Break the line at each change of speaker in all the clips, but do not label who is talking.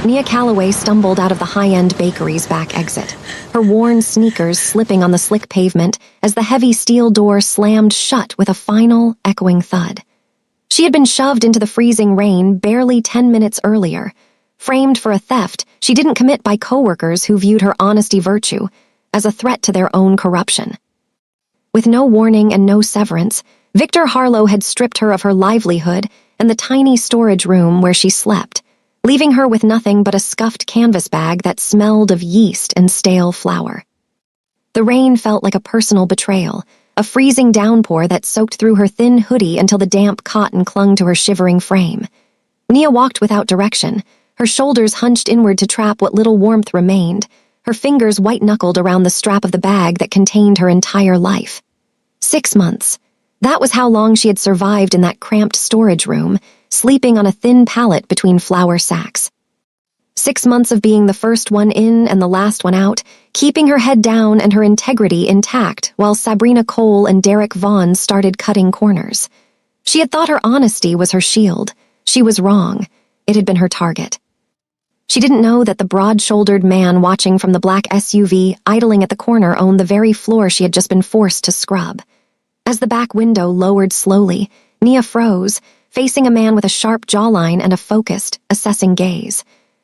Nia Calloway stumbled out of the high-end bakery's back exit, her worn sneakers slipping on the slick pavement as the heavy steel door slammed shut with a final, echoing thud. She had been shoved into the freezing rain barely 10 minutes earlier, framed for a theft she didn't commit by coworkers who viewed her honesty virtue as a threat to their own corruption. With no warning and no severance, Victor Harlow had stripped her of her livelihood and the tiny storage room where she slept, leaving her with nothing but a scuffed canvas bag that smelled of yeast and stale flour. The rain felt like a personal betrayal, a freezing downpour that soaked through her thin hoodie until the damp cotton clung to her shivering frame. Nia walked without direction, her shoulders hunched inward to trap what little warmth remained, her fingers white-knuckled around the strap of the bag that contained her entire life. 6 months. That was how long she had survived in that cramped storage room, sleeping on a thin pallet between flour sacks. 6 months of being the first one in and the last one out, keeping her head down and her integrity intact while Sabrina Cole and Derek Vaughn started cutting corners. She had thought her honesty was her shield. She was wrong. It had been her target. She didn't know that the broad-shouldered man watching from the black SUV idling at the corner owned the very floor she had just been forced to scrub. As the back window lowered slowly, Nia froze, facing a man with a sharp jawline and a focused, assessing gaze.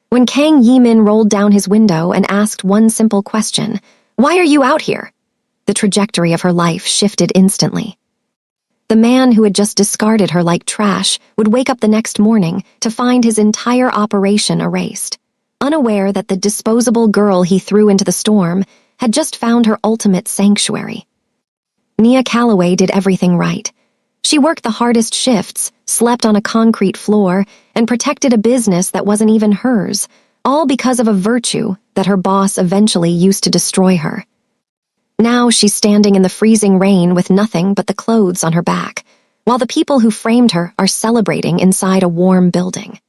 When Kang Yi-min rolled down his window and asked one simple question, "Why are you out here?" the trajectory of her life shifted instantly. The man who had just discarded her like trash would wake up the next morning to find his entire operation erased, unaware that the disposable girl he threw into the storm had just found her ultimate sanctuary. Nia Calloway did everything right. She worked the hardest shifts, slept on a concrete floor, and protected a business that wasn't even hers, all because of a virtue that her boss eventually used to destroy her. Now she's standing in the freezing rain with nothing but the clothes on her back, while the people who framed her are celebrating inside a warm building.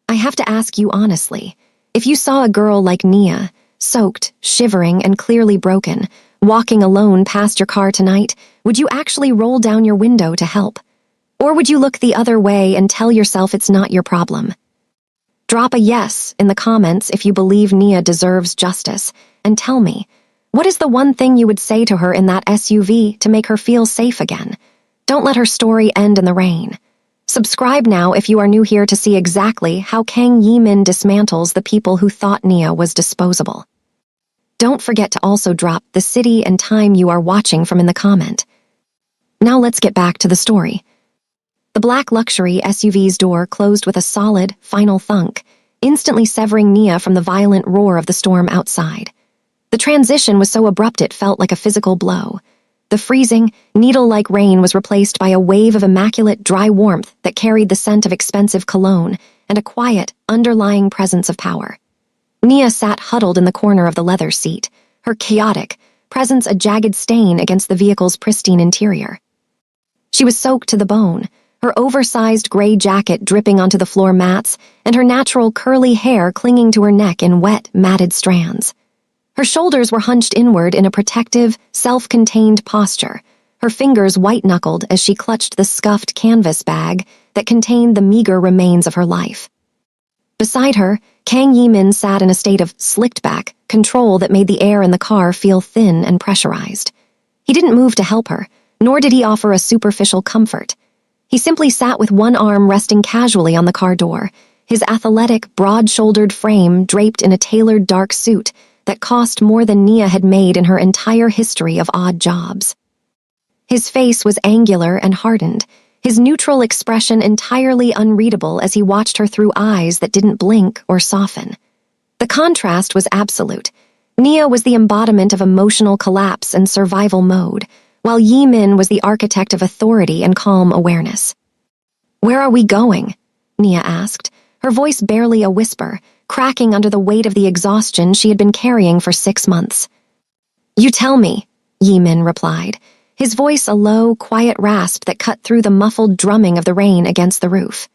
I have to ask you honestly, if you saw a girl like Nia, soaked, shivering, and clearly broken, walking alone past your car tonight, would you actually roll down your window to help? Or would you look the other way and tell yourself it's not your problem? Drop a yes in the comments if you believe Nia deserves justice, and tell me, what is the one thing you would say to her in that SUV to make her feel safe again? Don't let her story end in the rain. Subscribe now if you are new here to see exactly how Kang Yi-min dismantles the people who thought Nia was disposable. Don't forget to also drop the city and time you are watching from in the comment. Now let's get back to the story. The black luxury SUV's door closed with a solid, final thunk, instantly severing Nia from the violent roar of the storm outside. The transition was so abrupt it felt like a physical blow. The freezing, needle-like rain was replaced by a wave of immaculate, dry warmth that carried the scent of expensive cologne and a quiet, underlying presence of power. Nia sat huddled in the corner of the leather seat, her chaotic presence a jagged stain against the vehicle's pristine interior. She was soaked to the bone, her oversized gray jacket dripping onto the floor mats and her natural curly hair clinging to her neck in wet, matted strands. Her shoulders were hunched inward in a protective, self-contained posture, her fingers white-knuckled as she clutched the scuffed canvas bag that contained the meager remains of her life. Beside her, Kang Yi-min sat in a state of slicked-back control that made the air in the car feel thin and pressurized. He didn't move to help her, nor did he offer a superficial comfort. He simply sat with one arm resting casually on the car door, his athletic, broad-shouldered frame draped in a tailored dark suit that cost more than Nia had made in her entire history of odd jobs. His face was angular and hardened, his neutral expression entirely unreadable as he watched her through eyes that didn't blink or soften. The contrast was absolute. Nia was the embodiment of emotional collapse and survival mode, while Yi-min was the architect of authority and calm awareness. "Where are we going?" Nia asked, her voice barely a whisper, cracking under the weight of the exhaustion she had been carrying for 6 months. "You tell me," Yi-min replied, his voice a low, quiet rasp that cut through the muffled drumming of the rain against the roof.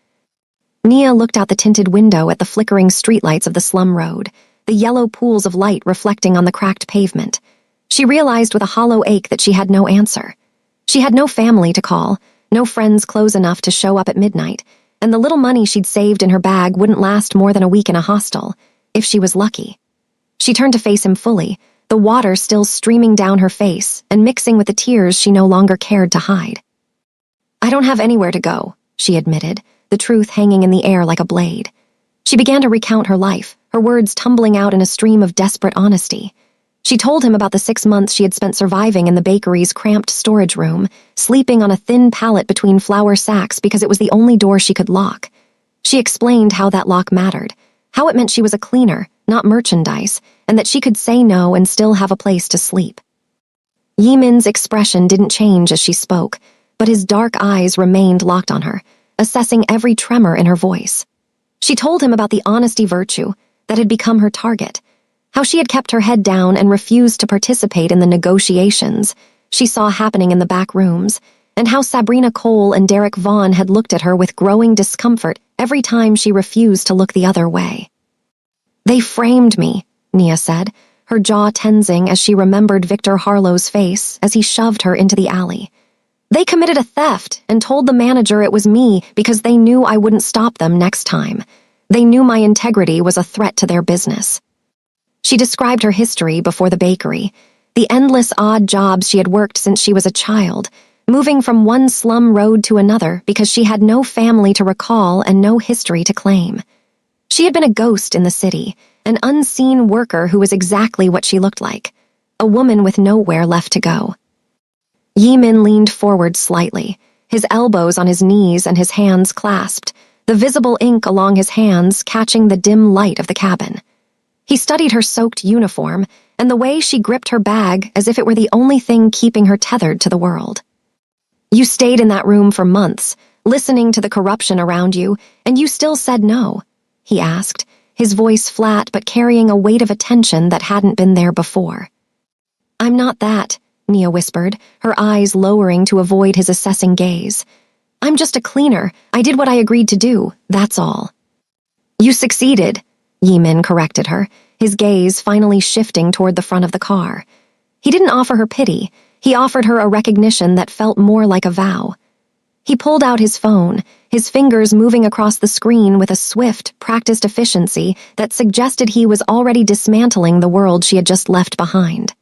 Nia looked out the tinted window at the flickering streetlights of the slum road, the yellow pools of light reflecting on the cracked pavement. She realized with a hollow ache that she had no answer. She had no family to call, no friends close enough to show up at midnight, and the little money she'd saved in her bag wouldn't last more than a week in a hostel, if she was lucky. She turned to face him fully, the water still streaming down her face and mixing with the tears she no longer cared to hide. "I don't have anywhere to go," she admitted, the truth hanging in the air like a blade. She began to recount her life, her words tumbling out in a stream of desperate honesty. She told him about the 6 months she had spent surviving in the bakery's cramped storage room, sleeping on a thin pallet between flour sacks because it was the only door she could lock. She explained how that lock mattered, how it meant she was a cleaner, not merchandise, and that she could say no and still have a place to sleep. Yimin's expression didn't change as she spoke, but his dark eyes remained locked on her, assessing every tremor in her voice. She told him about the honesty virtue that had become her target, how she had kept her head down and refused to participate in the negotiations she saw happening in the back rooms, and how Sabrina Cole and Derek Vaughn had looked at her with growing discomfort every time she refused to look the other way. "They framed me," Nia said, her jaw tensing as she remembered Victor Harlow's face as he shoved her into the alley. "They committed a theft and told the manager it was me because they knew I wouldn't stop them next time. They knew my integrity was a threat to their business." She described her history before the bakery, the endless odd jobs she had worked since she was a child, moving from one slum road to another because she had no family to recall and no history to claim. She had been a ghost in the city, an unseen worker who was exactly what she looked like, a woman with nowhere left to go. Yimin leaned forward slightly, his elbows on his knees and his hands clasped, the visible ink along his hands catching the dim light of the cabin. He studied her soaked uniform and the way she gripped her bag as if it were the only thing keeping her tethered to the world. "You stayed in that room for months, listening to the corruption around you, and you still said no," he asked, his voice flat but carrying a weight of attention that hadn't been there before. "I'm not that," Nia whispered, her eyes lowering to avoid his assessing gaze. "I'm just a cleaner. I did what I agreed to do, that's all." "You succeeded," Yimin corrected her, his gaze finally shifting toward the front of the car. He didn't offer her pity. He offered her a recognition that felt more like a vow. He pulled out his phone, his fingers moving across the screen with a swift, practiced efficiency that suggested he was already dismantling the world she had just left behind.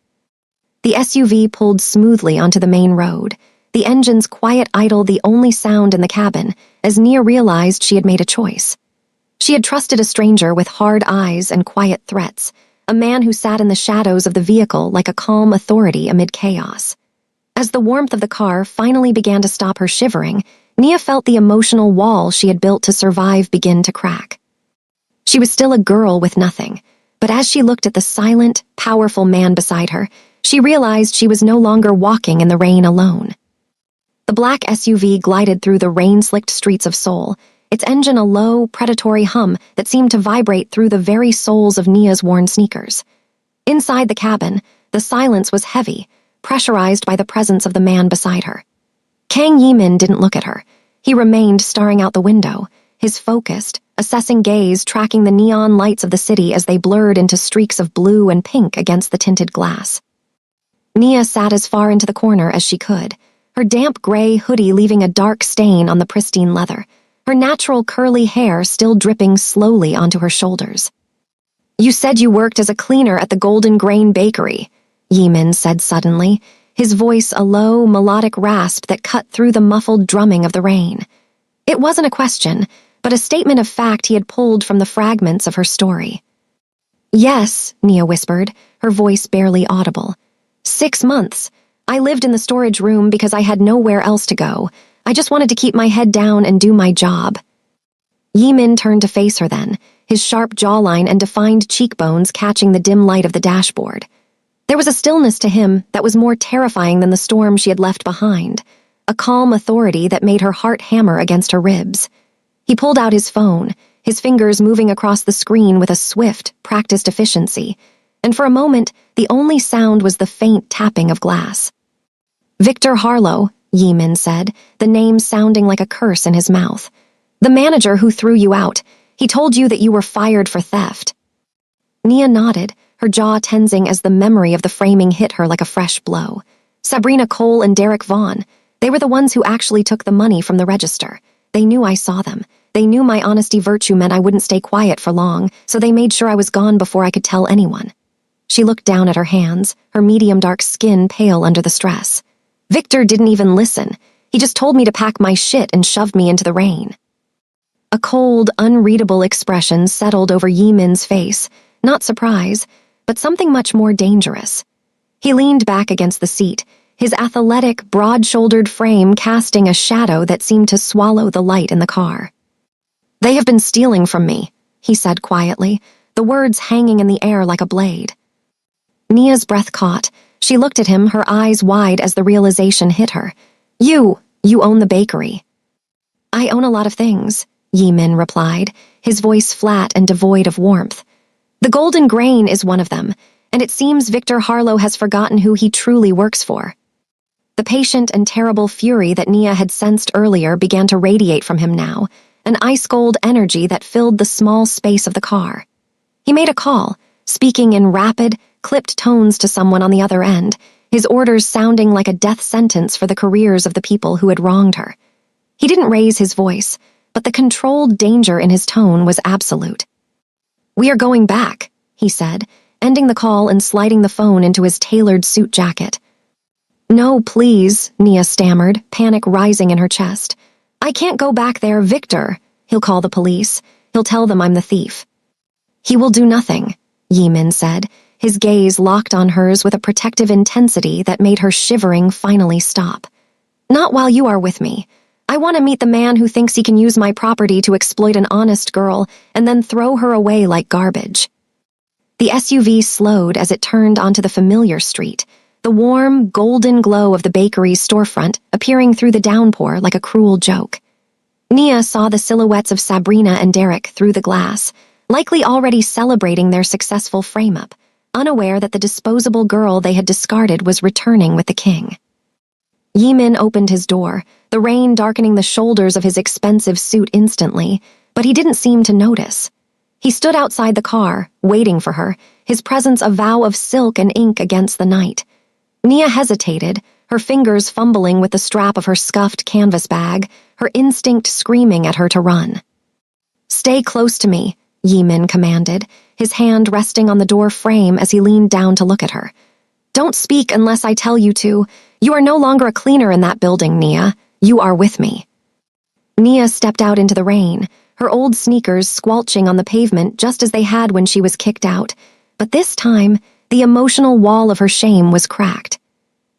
The SUV pulled smoothly onto the main road, the engine's quiet idle the only sound in the cabin, as Nia realized she had made a choice. She had trusted a stranger with hard eyes and quiet threats, a man who sat in the shadows of the vehicle like a calm authority amid chaos. As the warmth of the car finally began to stop her shivering, Nia felt the emotional wall she had built to survive begin to crack. She was still a girl with nothing, but as she looked at the silent, powerful man beside her, she realized she was no longer walking in the rain alone. The black SUV glided through the rain-slicked streets of Seoul, its engine a low, predatory hum that seemed to vibrate through the very soles of Nia's worn sneakers. Inside the cabin, the silence was heavy, pressurized by the presence of the man beside her. Kang Yimin didn't look at her. He remained staring out the window, his focused, assessing gaze tracking the neon lights of the city as they blurred into streaks of blue and pink against the tinted glass. Nia sat as far into the corner as she could, her damp gray hoodie leaving a dark stain on the pristine leather, her natural curly hair still dripping slowly onto her shoulders. "You said you worked as a cleaner at the Golden Grain Bakery," Yimin said suddenly, his voice a low, melodic rasp that cut through the muffled drumming of the rain. It wasn't a question, but a statement of fact he had pulled from the fragments of her story. "Yes," Nia whispered, her voice barely audible. 6 months. I lived in the storage room because I had nowhere else to go. I just wanted to keep my head down and do my job." Yimin turned to face her then, his sharp jawline and defined cheekbones catching the dim light of the dashboard. There was a stillness to him that was more terrifying than the storm she had left behind, a calm authority that made her heart hammer against her ribs. He pulled out his phone, his fingers moving across the screen with a swift, practiced efficiency, and for a moment, the only sound was the faint tapping of glass. "Victor Harlow," Yimin said, the name sounding like a curse in his mouth. "The manager who threw you out. He told you that you were fired for theft." Nia nodded, her jaw tensing as the memory of the framing hit her like a fresh blow. Sabrina Cole and Derek Vaughn. They were the ones who actually took the money from the register. They knew I saw them. They knew my honesty virtue meant I wouldn't stay quiet for long, so they made sure I was gone before I could tell anyone. She looked down at her hands, her medium-dark skin pale under the stress. Victor didn't even listen. He just told me to pack my shit and shoved me into the rain. A cold, unreadable expression settled over Yi Min's face, not surprise, but something much more dangerous. He leaned back against the seat, his athletic, broad-shouldered frame casting a shadow that seemed to swallow the light in the car. "They have been stealing from me," he said quietly, the words hanging in the air like a blade. Nia's breath caught. She looked at him, her eyes wide as the realization hit her. You own the bakery." "I own a lot of things," Yi Min replied, his voice flat and devoid of warmth. "The golden grain is one of them, and it seems Victor Harlow has forgotten who he truly works for." The patient and terrible fury that Nia had sensed earlier began to radiate from him now, an ice-cold energy that filled the small space of the car. He made a call, speaking in rapid, clipped tones to someone on the other end, his orders sounding like a death sentence for the careers of the people who had wronged her. He didn't raise his voice, but the controlled danger in his tone was absolute. "We are going back," he said, ending the call and sliding the phone into his tailored suit jacket. "No, please," Nia stammered, panic rising in her chest. "I can't go back there, Victor. He'll call the police. He'll tell them I'm the thief." "He will do nothing," Yi Min said, his gaze locked on hers with a protective intensity that made her shivering finally stop. "Not while you are with me. I want to meet the man who thinks he can use my property to exploit an honest girl and then throw her away like garbage." The SUV slowed as it turned onto the familiar street, the warm, golden glow of the bakery's storefront appearing through the downpour like a cruel joke. Nia saw the silhouettes of Sabrina and Derek through the glass, likely already celebrating their successful frame-up, unaware that the disposable girl they had discarded was returning with the king. Yi Min opened his door, the rain darkening the shoulders of his expensive suit instantly, but he didn't seem to notice. He stood outside the car, waiting for her, his presence a vow of silk and ink against the night. Nia hesitated, her fingers fumbling with the strap of her scuffed canvas bag, her instinct screaming at her to run. "Stay close to me," Yi Min commanded, his hand resting on the door frame as he leaned down to look at her. "Don't speak unless I tell you to. You are no longer a cleaner in that building, Nia. You are with me." Nia stepped out into the rain, her old sneakers squelching on the pavement just as they had when she was kicked out, but this time, the emotional wall of her shame was cracked.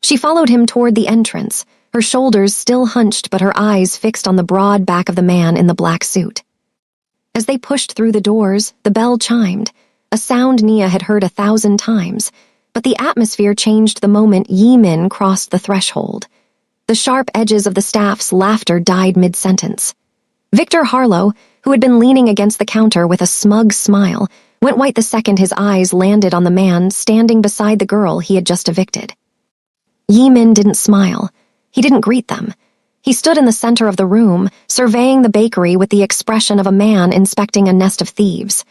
She followed him toward the entrance, her shoulders still hunched but her eyes fixed on the broad back of the man in the black suit. As they pushed through the doors, the bell chimed, a sound Nia had heard 1,000 times, but the atmosphere changed the moment Yi Min crossed the threshold. The sharp edges of the staff's laughter died mid-sentence. Victor Harlow, who had been leaning against the counter with a smug smile, went white the second his eyes landed on the man standing beside the girl he had just evicted. Yi Min didn't smile. He didn't greet them. He stood in the center of the room, surveying the bakery with the expression of a man inspecting a nest of thieves.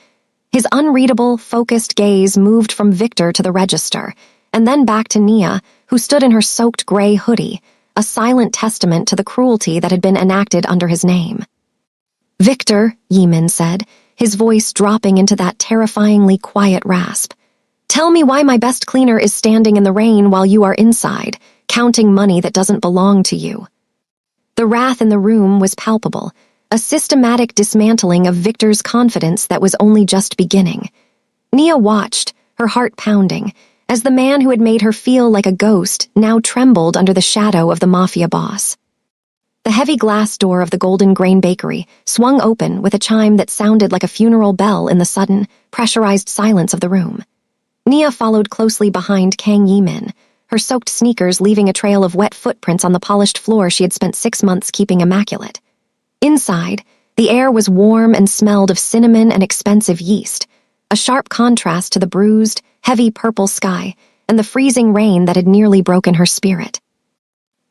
His unreadable, focused gaze moved from Victor to the register, and then back to Nia, who stood in her soaked gray hoodie, a silent testament to the cruelty that had been enacted under his name. "Victor," Yi Min said, his voice dropping into that terrifyingly quiet rasp. "Tell me why my best cleaner is standing in the rain while you are inside, counting money that doesn't belong to you." The wrath in the room was palpable, a systematic dismantling of Victor's confidence that was only just beginning. Nia watched, her heart pounding, as the man who had made her feel like a ghost now trembled under the shadow of the Mafia boss. The heavy glass door of the Golden Grain Bakery swung open with a chime that sounded like a funeral bell in the sudden, pressurized silence of the room. Nia followed closely behind Kang Yi Min, her soaked sneakers leaving a trail of wet footprints on the polished floor she had spent 6 months keeping immaculate. Inside, the air was warm and smelled of cinnamon and expensive yeast, a sharp contrast to the bruised, heavy purple sky and the freezing rain that had nearly broken her spirit.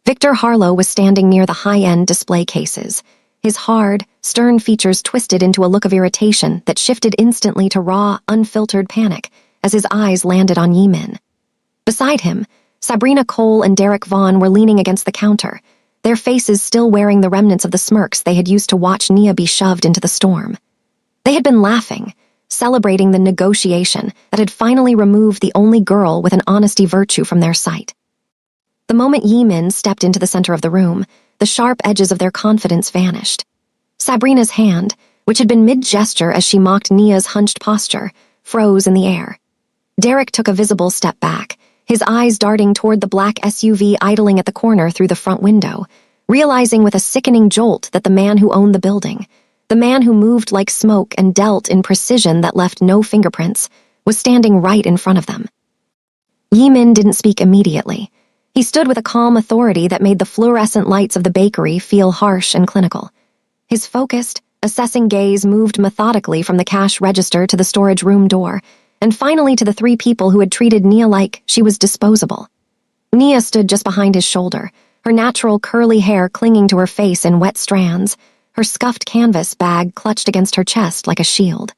Victor Harlow was standing near the high-end display cases, his hard, stern features twisted into a look of irritation that shifted instantly to raw, unfiltered panic as his eyes landed on Yi Min. Beside him, Sabrina Cole and Derek Vaughn were leaning against the counter, their faces still wearing the remnants of the smirks they had used to watch Nia be shoved into the storm. They had been laughing, celebrating the negotiation that had finally removed the only girl with an honesty virtue from their sight. The moment Yimin stepped into the center of the room, the sharp edges of their confidence vanished. Sabrina's hand, which had been mid-gesture as she mocked Nia's hunched posture, froze in the air. Derek took a visible step back, his eyes darting toward the black SUV idling at the corner through the front window, realizing with a sickening jolt that the man who owned the building, the man who moved like smoke and dealt in precision that left no fingerprints, was standing right in front of them. Yimin didn't speak immediately. He stood with a calm authority that made the fluorescent lights of the bakery feel harsh and clinical. His focused, assessing gaze moved methodically from the cash register to the storage room door, and finally to the three people who had treated Nia like she was disposable. Nia stood just behind his shoulder, her natural curly hair clinging to her face in wet strands, her scuffed canvas bag clutched against her chest like a shield.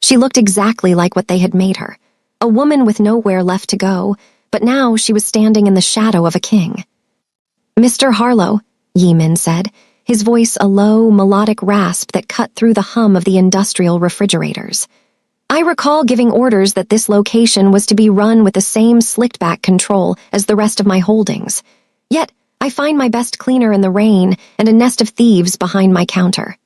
She looked exactly like what they had made her, a woman with nowhere left to go, but now she was standing in the shadow of a king. "Mr. Harlow," Yimin said, his voice a low, melodic rasp that cut through the hum of the industrial refrigerators. "I recall giving orders that this location was to be run with the same slicked-back control as the rest of my holdings. Yet, I find my best cleaner in the rain and a nest of thieves behind my counter."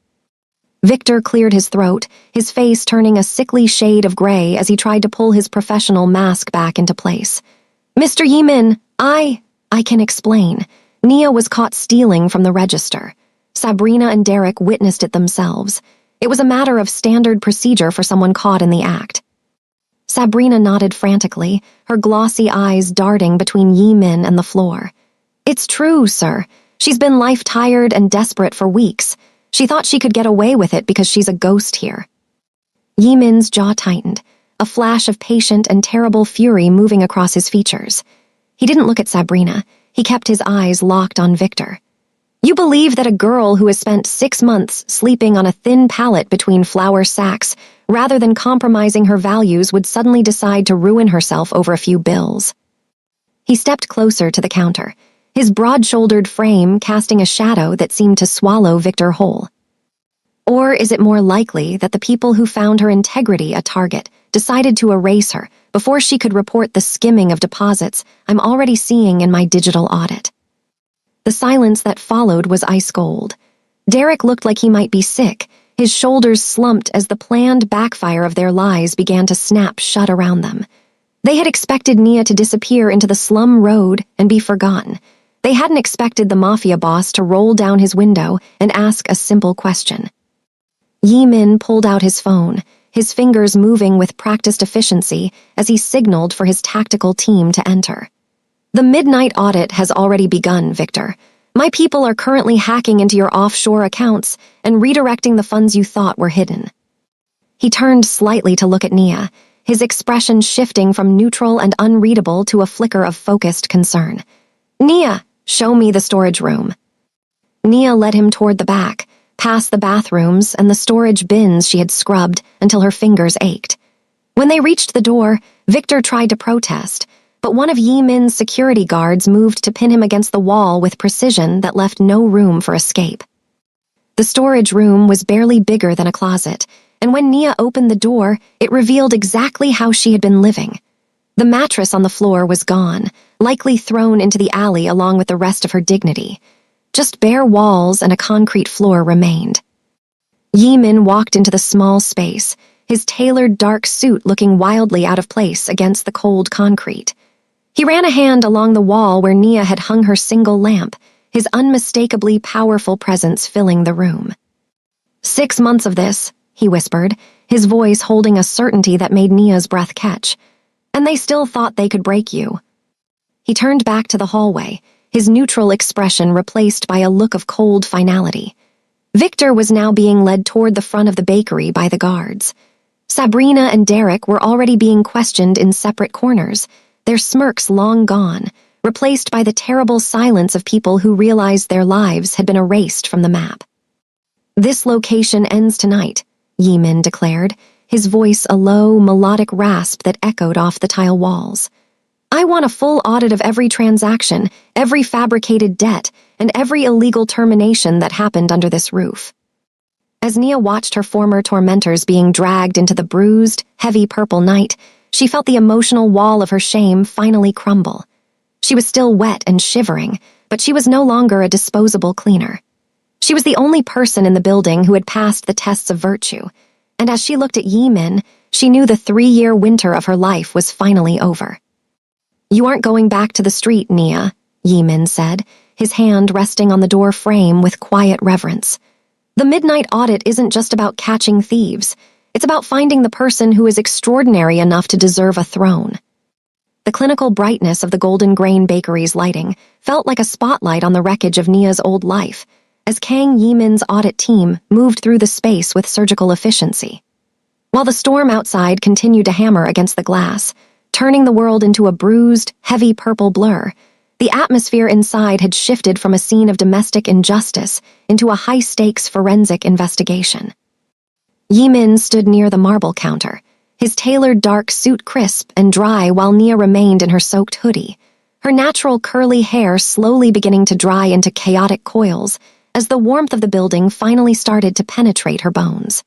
Victor cleared his throat, his face turning a sickly shade of gray as he tried to pull his professional mask back into place. "Mr. Yimin, I can explain. Nia was caught stealing from the register. Sabrina and Derek witnessed it themselves. It was a matter of standard procedure for someone caught in the act." Sabrina nodded frantically, her glossy eyes darting between Yimin and the floor. "It's true, sir. She's been life-tired and desperate for weeks. She thought she could get away with it because she's a ghost here." Yimin's jaw tightened, a flash of patient and terrible fury moving across his features. He didn't look at Sabrina. He kept his eyes locked on Victor. "You believe that a girl who has spent 6 months sleeping on a thin pallet between flour sacks, rather than compromising her values, would suddenly decide to ruin herself over a few bills?" He stepped closer to the counter, his broad-shouldered frame casting a shadow that seemed to swallow Victor whole. "Or is it more likely that the people who found her integrity a target decided to erase her before she could report the skimming of deposits I'm already seeing in my digital audit?" The silence that followed was ice cold. Derek looked like he might be sick, his shoulders slumped as the planned backfire of their lies began to snap shut around them. They had expected Nia to disappear into the slum road and be forgotten. They hadn't expected the Mafia boss to roll down his window and ask a simple question. Yimin pulled out his phone, his fingers moving with practiced efficiency as he signaled for his tactical team to enter. "The midnight audit has already begun, Victor. My people are currently hacking into your offshore accounts and redirecting the funds you thought were hidden." He turned slightly to look at Nia, his expression shifting from neutral and unreadable to a flicker of focused concern. "Nia, show me the storage room." Nia led him toward the back, past the bathrooms and the storage bins she had scrubbed until her fingers ached. When they reached the door, Victor tried to protest, but one of Yimin's security guards moved to pin him against the wall with precision that left no room for escape. The storage room was barely bigger than a closet, and when Nia opened the door, it revealed exactly how she had been living. The mattress on the floor was gone, likely thrown into the alley along with the rest of her dignity. Just bare walls and a concrete floor remained. Yimin walked into the small space, his tailored dark suit looking wildly out of place against the cold concrete. He ran a hand along the wall where Nia had hung her single lamp, his unmistakably powerful presence filling the room. 6 months of this, he whispered, his voice holding a certainty that made Nia's breath catch. "And they still thought they could break you." He turned back to the hallway, his neutral expression replaced by a look of cold finality. Victor was now being led toward the front of the bakery by the guards. Sabrina and Derek were already being questioned in separate corners, their smirks long gone, replaced by the terrible silence of people who realized their lives had been erased from the map. "This location ends tonight," Yimin declared, his voice a low, melodic rasp that echoed off the tile walls. "I want a full audit of every transaction, every fabricated debt, and every illegal termination that happened under this roof. As Nia watched her former tormentors being dragged into the bruised, heavy purple night, she felt the emotional wall of her shame finally crumble. She was still wet and shivering, but she was no longer a disposable cleaner. She was the only person in the building who had passed the tests of virtue, and as she looked at Yi-min, she knew the 3-year winter of her life was finally over. "You aren't going back to the street, Nia," Yi-min said, his hand resting on the door frame with quiet reverence. "The midnight audit isn't just about catching thieves. It's about finding the person who is extraordinary enough to deserve a throne." The clinical brightness of the Golden Grain Bakery's lighting felt like a spotlight on the wreckage of Nia's old life, as Kang Yi-min's audit team moved through the space with surgical efficiency. While the storm outside continued to hammer against the glass, turning the world into a bruised, heavy purple blur, the atmosphere inside had shifted from a scene of domestic injustice into a high-stakes forensic investigation. Yi-min stood near the marble counter, his tailored dark suit crisp and dry while Nia remained in her soaked hoodie, her natural curly hair slowly beginning to dry into chaotic coils as the warmth of the building finally started to penetrate her bones.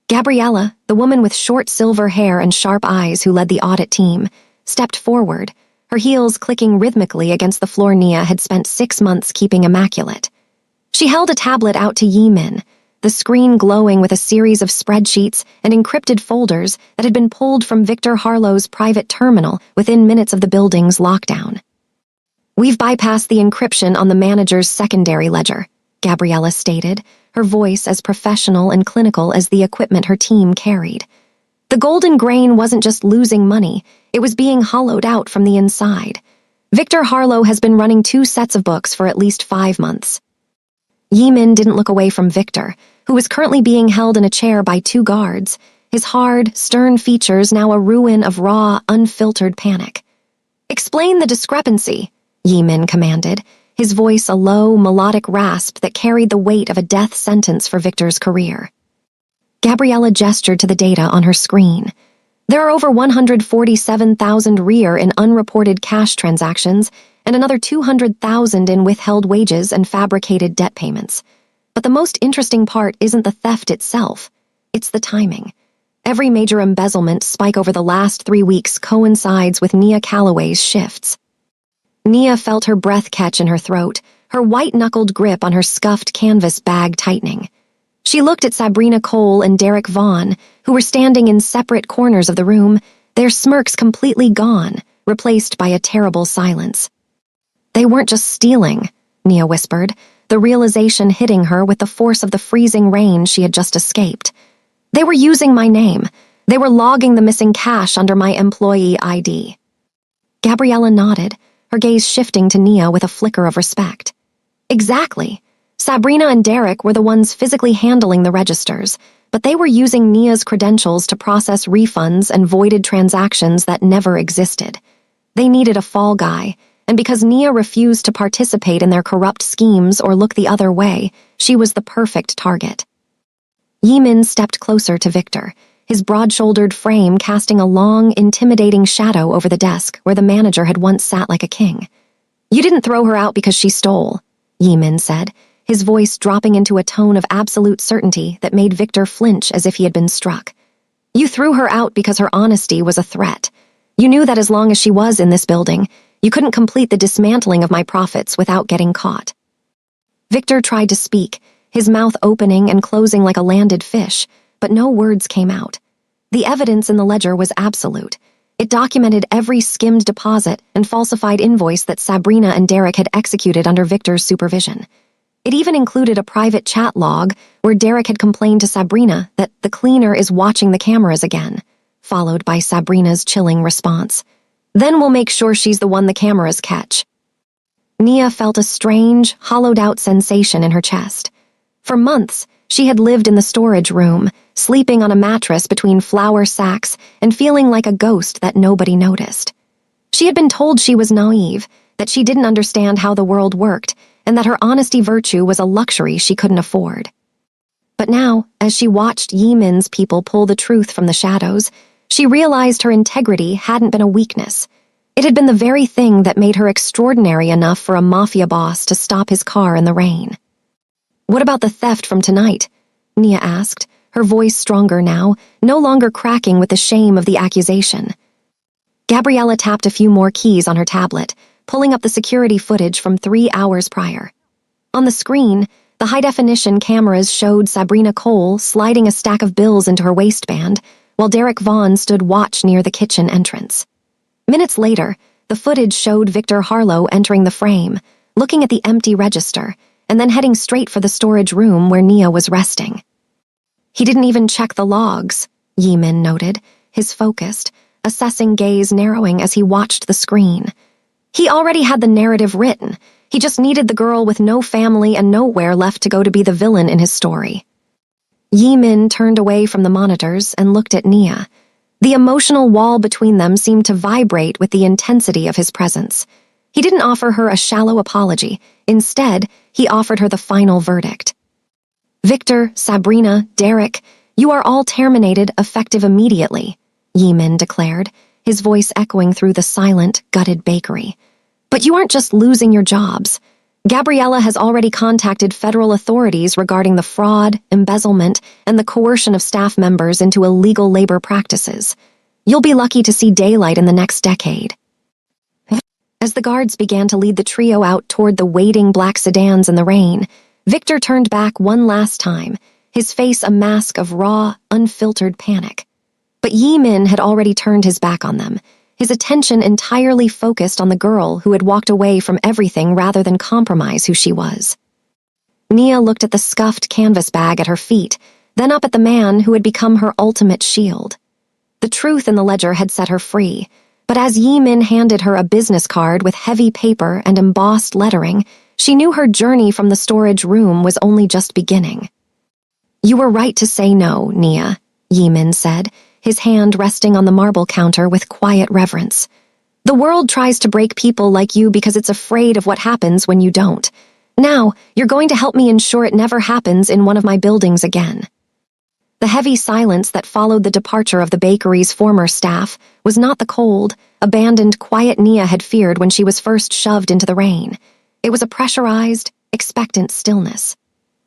Gabriella, the woman with short silver hair and sharp eyes who led the audit team, stepped forward, her heels clicking rhythmically against the floor Nia had spent 6 months keeping immaculate. She held a tablet out to Yi-min, the screen glowing with a series of spreadsheets and encrypted folders that had been pulled from Victor Harlow's private terminal within minutes of the building's lockdown. "We've bypassed the encryption on the manager's secondary ledger," Gabriella stated, her voice as professional and clinical as the equipment her team carried. The Golden Grain wasn't just losing money, it was being hollowed out from the inside. Victor Harlow has been running 2 sets of books for at least 5 months. Yi-min didn't look away from Victor, who was currently being held in a chair by 2 guards, his hard, stern features now a ruin of raw, unfiltered panic. "Explain the discrepancy," Yi-min commanded, his voice a low, melodic rasp that carried the weight of a death sentence for Victor's career. Gabriella gestured to the data on her screen. "There are over 147,000 rear in unreported cash transactions and another 200,000 in withheld wages and fabricated debt payments. But the most interesting part isn't the theft itself, it's the timing. Every major embezzlement spike over the last 3 weeks coincides with Nia Calloway's shifts." Nia felt her breath catch in her throat, her white-knuckled grip on her scuffed canvas bag tightening. She looked at Sabrina Cole and Derek Vaughn, who were standing in separate corners of the room, their smirks completely gone, replaced by a terrible silence. "They weren't just stealing," Nia whispered, the realization hitting her with the force of the freezing rain she had just escaped. "They were using my name. They were logging the missing cash under my employee ID." Gabriella nodded, her gaze shifting to Nia with a flicker of respect. "Exactly. Sabrina and Derek were the ones physically handling the registers, but they were using Nia's credentials to process refunds and voided transactions that never existed. They needed a fall guy, and because Nia refused to participate in their corrupt schemes or look the other way, she was the perfect target." Yi-min stepped closer to Victor, his broad-shouldered frame casting a long, intimidating shadow over the desk where the manager had once sat like a king. "You didn't throw her out because she stole," Yi-min said, his voice dropping into a tone of absolute certainty that made Victor flinch as if he had been struck. "You threw her out because her honesty was a threat. You knew that as long as she was in this building, you couldn't complete the dismantling of my profits without getting caught." Victor tried to speak, his mouth opening and closing like a landed fish, but no words came out. The evidence in the ledger was absolute. It documented every skimmed deposit and falsified invoice that Sabrina and Derek had executed under Victor's supervision. It even included a private chat log where Derek had complained to Sabrina that the cleaner is watching the cameras again, followed by Sabrina's chilling response. "Then we'll make sure she's the one the cameras catch." Nia felt a strange, hollowed-out sensation in her chest. For months, she had lived in the storage room, sleeping on a mattress between flour sacks and feeling like a ghost that nobody noticed. She had been told she was naive, that she didn't understand how the world worked, and that her honesty virtue was a luxury she couldn't afford. But now, as she watched Yi-min's people pull the truth from the shadows, she realized her integrity hadn't been a weakness. It had been the very thing that made her extraordinary enough for a mafia boss to stop his car in the rain. "What about the theft from tonight?" Nia asked, her voice stronger now, no longer cracking with the shame of the accusation. Gabriella tapped a few more keys on her tablet, pulling up the security footage from 3 hours prior. On the screen, the high-definition cameras showed Sabrina Cole sliding a stack of bills into her waistband, while Derek Vaughn stood watch near the kitchen entrance. Minutes later, the footage showed Victor Harlow entering the frame, looking at the empty register, and then heading straight for the storage room where Nia was resting. "He didn't even check the logs," Yi-min noted, his focused, assessing gaze narrowing as he watched the screen. He already had the narrative written. He just needed the girl with no family and nowhere left to go to be the villain in his story. Yi-min turned away from the monitors and looked at Nia. The emotional wall between them seemed to vibrate with the intensity of his presence. He didn't offer her a shallow apology. Instead, he offered her the final verdict. "Victor, Sabrina, Derek, you are all terminated effective immediately," Yi-min declared, his voice echoing through the silent, gutted bakery. "But you aren't just losing your jobs. Gabriella has already contacted federal authorities regarding the fraud, embezzlement, and the coercion of staff members into illegal labor practices. You'll be lucky to see daylight in the next decade." As the guards began to lead the trio out toward the waiting black sedans in the rain, Victor turned back one last time, his face a mask of raw, unfiltered panic. But Yi-min had already turned his back on them, his attention entirely focused on the girl who had walked away from everything rather than compromise who she was. Nia looked at the scuffed canvas bag at her feet, then up at the man who had become her ultimate shield. The truth in the ledger had set her free, but as Yi-min handed her a business card with heavy paper and embossed lettering, she knew her journey from the storage room was only just beginning. "You were right to say no, Nia," Yi-min said, his hand resting on the marble counter with quiet reverence. "The world tries to break people like you because it's afraid of what happens when you don't. Now, you're going to help me ensure it never happens in one of my buildings again." The heavy silence that followed the departure of the bakery's former staff was not the cold, abandoned quiet Nia had feared when she was first shoved into the rain. It was a pressurized, expectant stillness.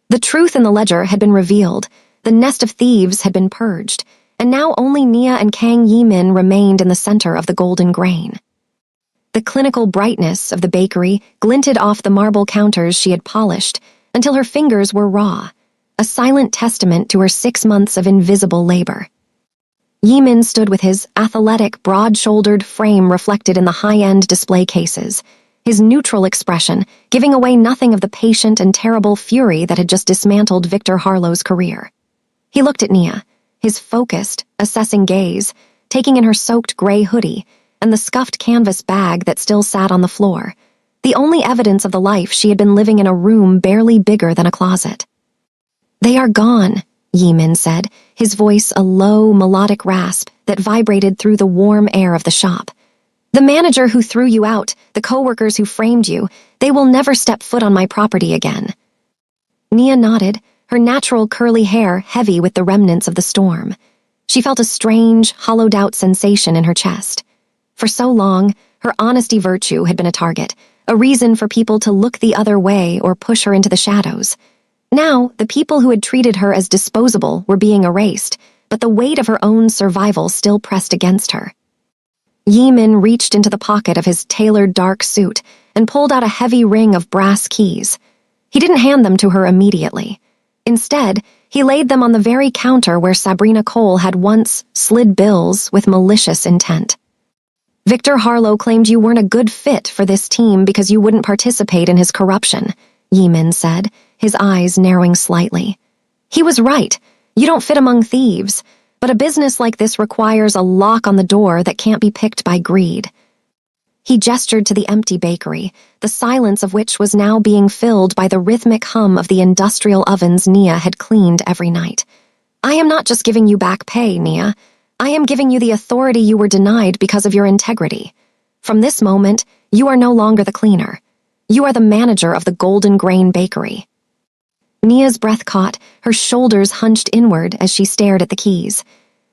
The truth in the ledger had been revealed, the nest of thieves had been purged, and now only Nia and Kang Yi-min remained in the center of the golden grain. The clinical brightness of the bakery glinted off the marble counters she had polished until her fingers were raw, a silent testament to her 6 months of invisible labor. Yi-min stood with his athletic, broad-shouldered frame reflected in the high-end display cases, his neutral expression giving away nothing of the patient and terrible fury that had just dismantled Victor Harlow's career. He looked at Nia, his focused, assessing gaze, taking in her soaked gray hoodie and the scuffed canvas bag that still sat on the floor, the only evidence of the life she had been living in a room barely bigger than a closet. "They are gone," Yi-min said, his voice a low, melodic rasp that vibrated through the warm air of the shop. "The manager who threw you out, the coworkers who framed you, they will never step foot on my property again." Nia nodded, her natural curly hair heavy with the remnants of the storm. She felt a strange, hollowed-out sensation in her chest. For so long, her honesty virtue had been a target, a reason for people to look the other way or push her into the shadows. Now, the people who had treated her as disposable were being erased, but the weight of her own survival still pressed against her. Yi-min reached into the pocket of his tailored dark suit and pulled out a heavy ring of brass keys. He didn't hand them to her immediately. Instead, he laid them on the very counter where Sabrina Cole had once slid bills with malicious intent. "Victor Harlow claimed you weren't a good fit for this team because you wouldn't participate in his corruption," Yi-min said, his eyes narrowing slightly. "He was right. You don't fit among thieves, but a business like this requires a lock on the door that can't be picked by greed." He gestured to the empty bakery, the silence of which was now being filled by the rhythmic hum of the industrial ovens Nia had cleaned every night. "I am not just giving you back pay, Nia. I am giving you the authority you were denied because of your integrity. From this moment, you are no longer the cleaner. You are the manager of the Golden Grain Bakery." Nia's breath caught, her shoulders hunched inward as she stared at the keys.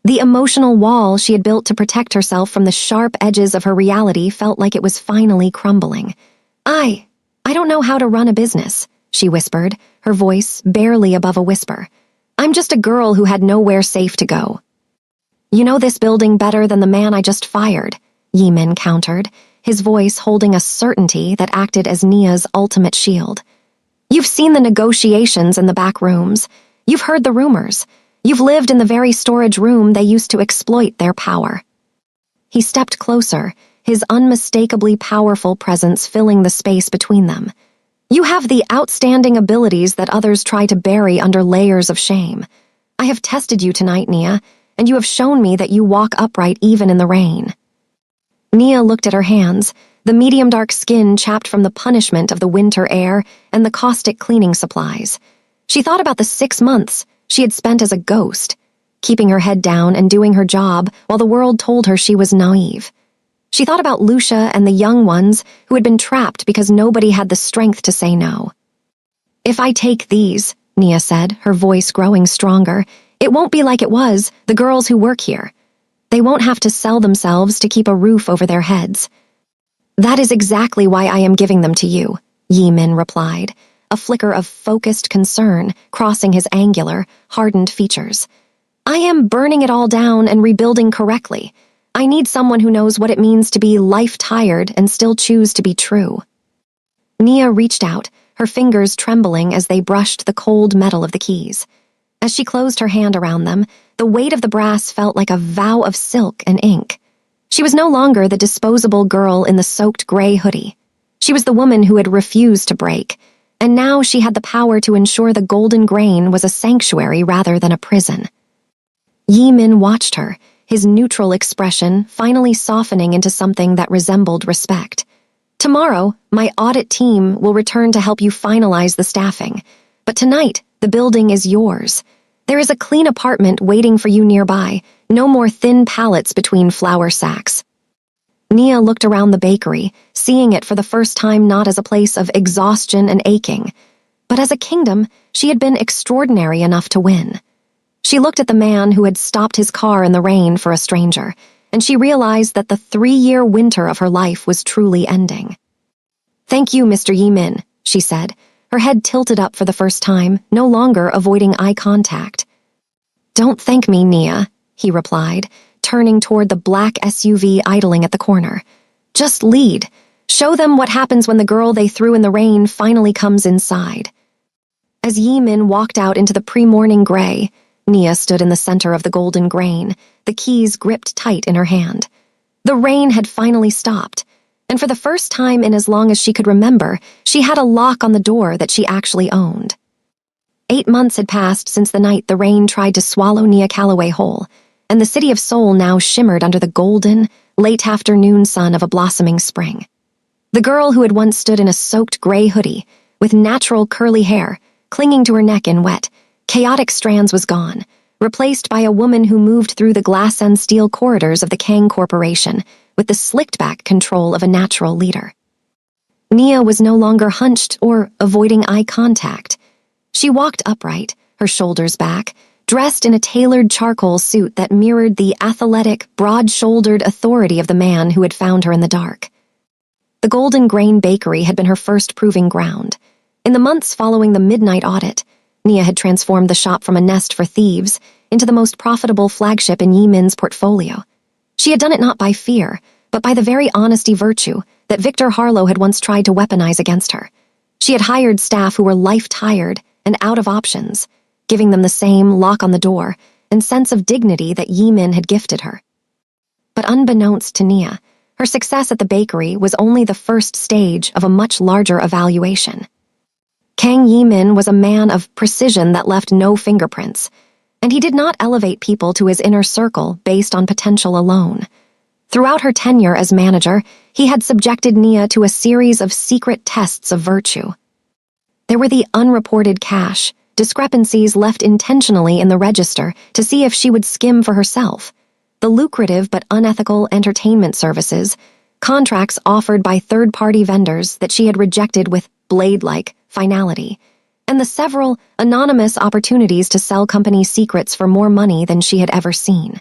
The emotional wall she had built to protect herself from the sharp edges of her reality felt like it was finally crumbling. I don't know how to run a business," she whispered, her voice barely above a whisper. "I'm just a girl who had nowhere safe to go." "You know this building better than the man I just fired," Yimin countered, his voice holding a certainty that acted as Nia's ultimate shield. "You've seen the negotiations in the back rooms. You've heard the rumors. You've lived in the very storage room they used to exploit their power." He stepped closer, his unmistakably powerful presence filling the space between them. "You have the outstanding abilities that others try to bury under layers of shame. I have tested you tonight, Nia, and you have shown me that you walk upright even in the rain." Nia looked at her hands, the medium-dark skin chapped from the punishment of the winter air and the caustic cleaning supplies. She thought about the 6 months she had spent as a ghost, keeping her head down and doing her job while the world told her she was naive. She thought about Lucia and the young ones who had been trapped because nobody had the strength to say no. "If I take these," Nia said, her voice growing stronger, "it won't be like it was, the girls who work here. They won't have to sell themselves to keep a roof over their heads." "That is exactly why I am giving them to you," Yimin replied, a flicker of focused concern crossing his angular, hardened features. "I am burning it all down and rebuilding correctly. I need someone who knows what it means to be life-tired and still choose to be true." Nia reached out, her fingers trembling as they brushed the cold metal of the keys. As she closed her hand around them, the weight of the brass felt like a vow of silk and ink. She was no longer the disposable girl in the soaked gray hoodie. She was the woman who had refused to break, and now she had the power to ensure the golden grain was a sanctuary rather than a prison. Yimin watched her, his neutral expression finally softening into something that resembled respect. "Tomorrow, my audit team will return to help you finalize the staffing. But tonight, the building is yours. There is a clean apartment waiting for you nearby, no more thin pallets between flour sacks." Nia looked around the bakery, seeing it for the first time not as a place of exhaustion and aching, but as a kingdom she had been extraordinary enough to win. She looked at the man who had stopped his car in the rain for a stranger, and she realized that the 3-year winter of her life was truly ending. "Thank you, Mr. Yimin," she said, her head tilted up for the first time, no longer avoiding eye contact. "Don't thank me, Nia," he replied, turning toward the black SUV idling at the corner. "Just lead. Show them what happens when the girl they threw in the rain finally comes inside." As Yimin walked out into the pre-morning gray, Nia stood in the center of the golden grain, the keys gripped tight in her hand. The rain had finally stopped, and for the first time in as long as she could remember, she had a lock on the door that she actually owned. 8 months had passed since the night the rain tried to swallow Nia Calloway whole, and the city of Seoul now shimmered under the golden, late-afternoon sun of a blossoming spring. The girl who had once stood in a soaked gray hoodie, with natural curly hair, clinging to her neck in wet, chaotic strands was gone, replaced by a woman who moved through the glass and steel corridors of the Kang Corporation with the slicked-back control of a natural leader. Nia was no longer hunched or avoiding eye contact. She walked upright, her shoulders back, dressed in a tailored charcoal suit that mirrored the athletic, broad-shouldered authority of the man who had found her in the dark. The Golden Grain Bakery had been her first proving ground. In the months following the midnight audit, Nia had transformed the shop from a nest for thieves into the most profitable flagship in Yimin's portfolio. She had done it not by fear, but by the very honesty virtue that Victor Harlow had once tried to weaponize against her. She had hired staff who were life-tired and out of options, giving them the same lock on the door and sense of dignity that Yimin had gifted her. But unbeknownst to Nia, her success at the bakery was only the first stage of a much larger evaluation. Kang Yimin was a man of precision that left no fingerprints, and he did not elevate people to his inner circle based on potential alone. Throughout her tenure as manager, he had subjected Nia to a series of secret tests of virtue. There were the unreported cash, discrepancies left intentionally in the register to see if she would skim for herself, the lucrative but unethical entertainment services, contracts offered by third-party vendors that she had rejected with blade-like finality, and the several anonymous opportunities to sell company secrets for more money than she had ever seen.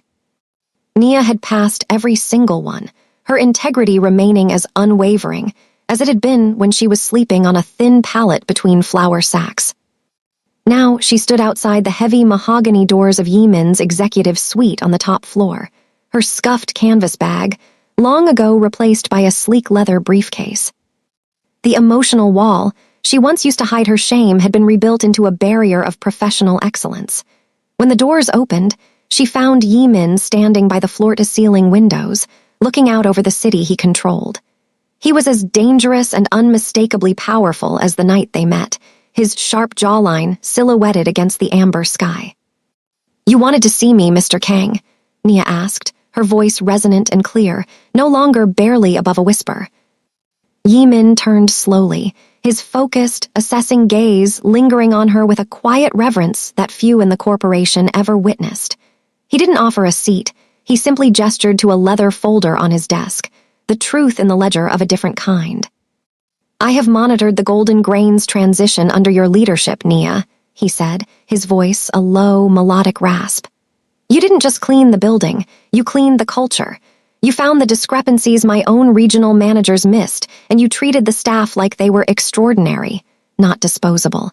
Nia had passed every single one, her integrity remaining as unwavering as it had been when she was sleeping on a thin pallet between flour sacks. Now she stood outside the heavy mahogany doors of Yimin's executive suite on the top floor, her scuffed canvas bag, long ago replaced by a sleek leather briefcase. The emotional wall she once used to hide her shame had been rebuilt into a barrier of professional excellence. When the doors opened, she found Yimin standing by the floor-to-ceiling windows, looking out over the city he controlled. He was as dangerous and unmistakably powerful as the night they met, his sharp jawline silhouetted against the amber sky. "You wanted to see me, Mr. Kang?" Nia asked, her voice resonant and clear, no longer barely above a whisper. Yimin turned slowly, his focused, assessing gaze lingering on her with a quiet reverence that few in the corporation ever witnessed. He didn't offer a seat, he simply gestured to a leather folder on his desk, the truth in the ledger of a different kind. "I have monitored the Golden Grain's transition under your leadership, Nia," he said, his voice a low, melodic rasp. "You didn't just clean the building, you cleaned the culture. You found the discrepancies my own regional managers missed, and you treated the staff like they were extraordinary, not disposable."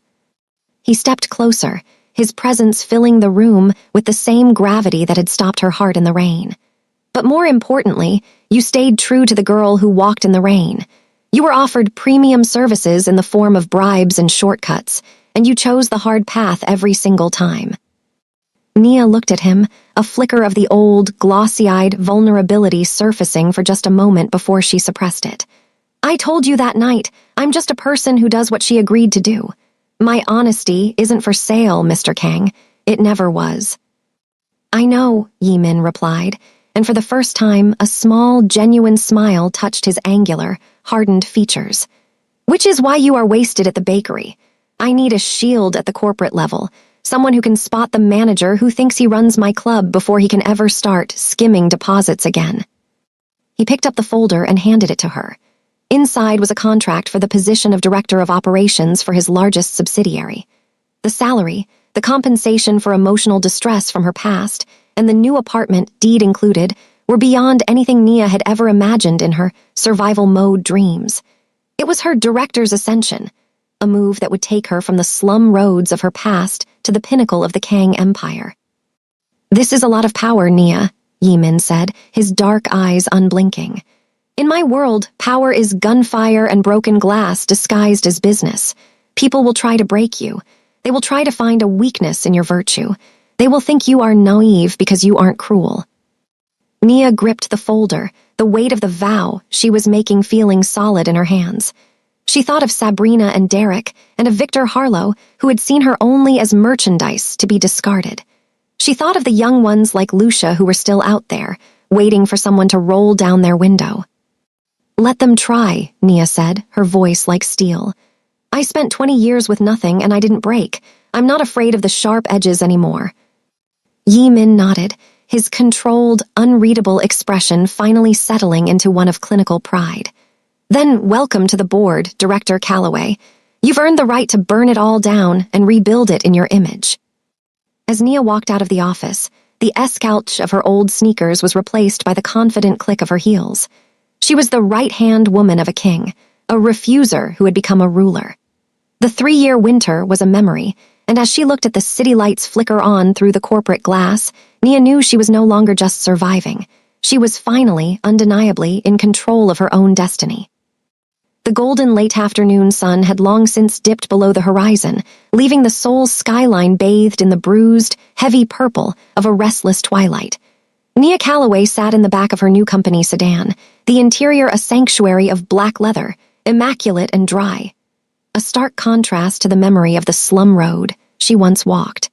He stepped closer, his presence filling the room with the same gravity that had stopped her heart in the rain. "But more importantly, you stayed true to the girl who walked in the rain. You were offered premium services in the form of bribes and shortcuts, and you chose the hard path every single time." Nia looked at him, a flicker of the old, glossy-eyed vulnerability surfacing for just a moment before she suppressed it. "I told you that night, I'm just a person who does what she agreed to do. My honesty isn't for sale, Mr. Kang. It never was." "I know," Yimin replied, and for the first time, a small, genuine smile touched his angular, hardened features. "Which is why you are wasted at the bakery. I need a shield at the corporate level, someone who can spot the manager who thinks he runs my club before he can ever start skimming deposits again." He picked up the folder and handed it to her. Inside was a contract for the position of Director of Operations for his largest subsidiary. The salary, the compensation for emotional distress from her past, and the new apartment, deed included, were beyond anything Nia had ever imagined in her survival mode dreams. It was her director's ascension, a move that would take her from the slum roads of her past to the pinnacle of the Kang Empire. "This is a lot of power, Nia," Yimin said, his dark eyes unblinking. "In my world, power is gunfire and broken glass disguised as business. People will try to break you. They will try to find a weakness in your virtue. They will think you are naive because you aren't cruel." Nia gripped the folder, the weight of the vow she was making feeling solid in her hands. She thought of Sabrina and Derek, and of Victor Harlow, who had seen her only as merchandise to be discarded. She thought of the young ones like Lucia who were still out there, waiting for someone to roll down their window. "Let them try," Nia said, her voice like steel. "I spent 20 years with nothing and I didn't break. I'm not afraid of the sharp edges anymore." Yimin nodded, his controlled, unreadable expression finally settling into one of clinical pride. "Then welcome to the board, Director Calloway. You've earned the right to burn it all down and rebuild it in your image." As Nia walked out of the office, the escouch of her old sneakers was replaced by the confident click of her heels. She was the right-hand woman of a king, a refuser who had become a ruler. The 3-year winter was a memory, and as she looked at the city lights flicker on through the corporate glass, Nia knew she was no longer just surviving. She was finally, undeniably, in control of her own destiny. The golden late-afternoon sun had long since dipped below the horizon, leaving the Seoul skyline bathed in the bruised, heavy purple of a restless twilight. Nia Calloway sat in the back of her new company sedan, the interior a sanctuary of black leather, immaculate and dry. A stark contrast to the memory of the slum road she once walked.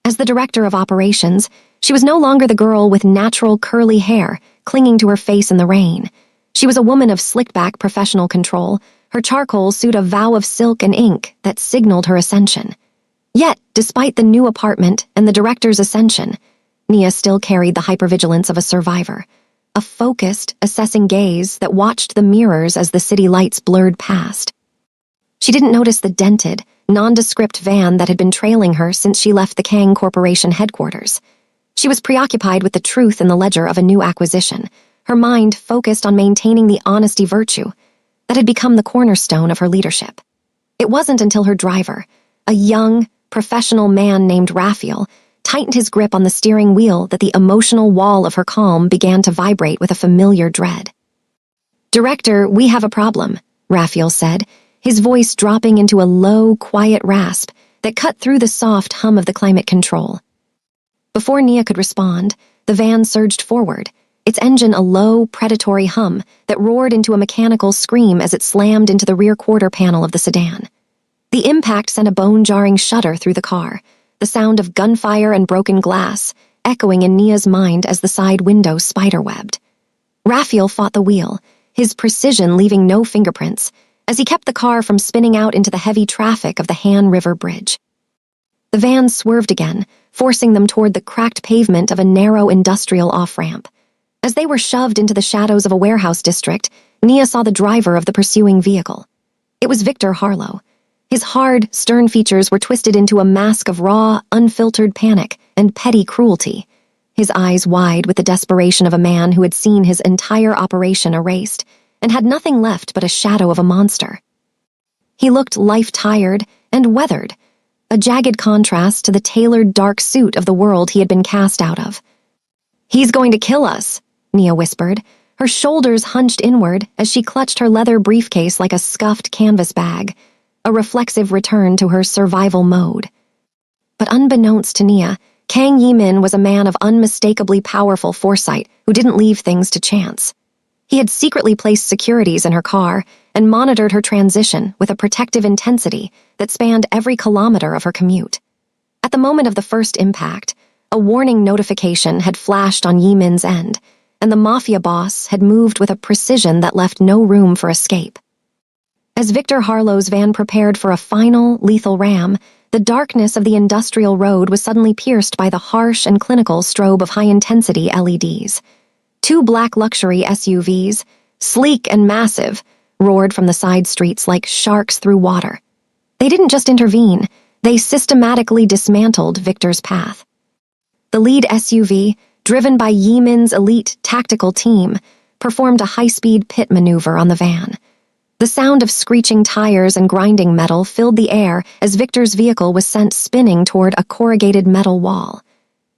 As the director of operations, she was no longer the girl with natural curly hair clinging to her face in the rain. She was a woman of slicked-back professional control, her charcoal suit a vow of silk and ink that signaled her ascension. Yet, despite the new apartment and the director's ascension, Nia still carried the hypervigilance of a survivor, a focused, assessing gaze that watched the mirrors as the city lights blurred past. She didn't notice the dented, nondescript van that had been trailing her since she left the Kang Corporation headquarters. She was preoccupied with the truth in the ledger of a new acquisition, her mind focused on maintaining the honesty virtue that had become the cornerstone of her leadership. It wasn't until her driver, a young, professional man named Raphael, tightened his grip on the steering wheel that the emotional wall of her calm began to vibrate with a familiar dread. "Director, we have a problem," Raphael said, his voice dropping into a low, quiet rasp that cut through the soft hum of the climate control. Before Nia could respond, the van surged forward, its engine a low, predatory hum that roared into a mechanical scream as it slammed into the rear quarter panel of the sedan. The impact sent a bone-jarring shudder through the car, the sound of gunfire and broken glass echoing in Nia's mind as the side window spiderwebbed. Raphael fought the wheel, his precision leaving no fingerprints, as he kept the car from spinning out into the heavy traffic of the Han River Bridge. The van swerved again, forcing them toward the cracked pavement of a narrow industrial off-ramp. As they were shoved into the shadows of a warehouse district, Nia saw the driver of the pursuing vehicle. It was Victor Harlow. His hard, stern features were twisted into a mask of raw, unfiltered panic and petty cruelty, his eyes wide with the desperation of a man who had seen his entire operation erased and had nothing left but a shadow of a monster. He looked life-tired and weathered, a jagged contrast to the tailored dark suit of the world he had been cast out of. "He's going to kill us," Nia whispered, her shoulders hunched inward as she clutched her leather briefcase like a scuffed canvas bag, a reflexive return to her survival mode. But unbeknownst to Nia, Kang Yimin was a man of unmistakably powerful foresight who didn't leave things to chance. He had secretly placed securities in her car and monitored her transition with a protective intensity that spanned every kilometer of her commute. At the moment of the first impact, a warning notification had flashed on Yimin's end, and the Mafia boss had moved with a precision that left no room for escape. As Victor Harlow's van prepared for a final, lethal ram, the darkness of the industrial road was suddenly pierced by the harsh and clinical strobe of high-intensity LEDs. Two black luxury SUVs, sleek and massive, roared from the side streets like sharks through water. They didn't just intervene, they systematically dismantled Victor's path. The lead SUV, driven by Yimin's elite tactical team, performed a high-speed pit maneuver on the van. The sound of screeching tires and grinding metal filled the air as Victor's vehicle was sent spinning toward a corrugated metal wall.